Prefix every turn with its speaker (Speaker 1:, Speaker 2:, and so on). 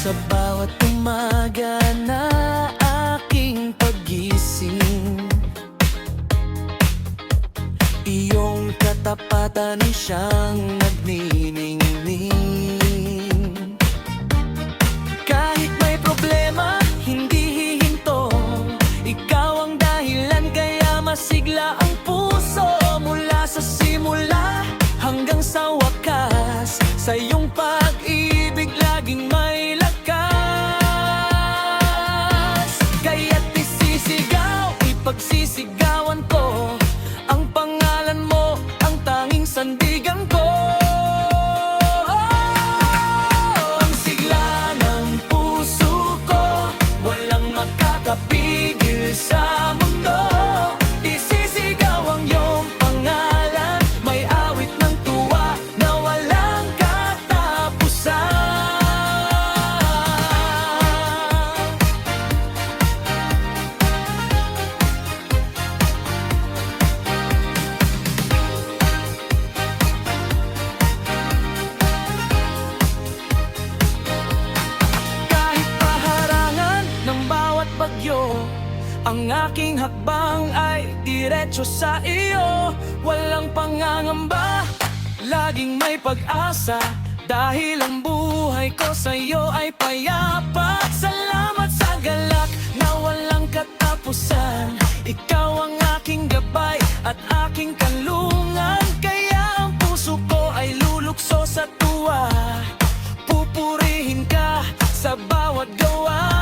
Speaker 1: Sa bawat umaga na aking paggising, iyong katapatan siyang nagniningning. Kahit may problema, hindi hihinto. Ikaw ang dahilan kaya masigla ang puso. Mula sa simula hanggang sa wakas, sa iyong pag-ibig laging may lakas. Kaya't isisigaw, ipagsisigawan ko ang pangalan mo, ang tanging sandigan ko. Ang sigla ng puso ko, walang makakapigil sa mundo. Isisigaw ang iyong pangalan, may awit ng tuwa na walang katapusan. Kahit paharangan ng bawat bagyo, ang aking hakbang ay diretso sa iyo. Walang pangangamba, laging may pag-asa, dahil ang buhay ko sa iyo ay payapa. Salamat sa galak na walang katapusan. Ikaw ang aking gabay at aking kanlungan. Kaya ang puso ko ay lulukso sa tuwa. Pupurihin ka sa bawat gawa.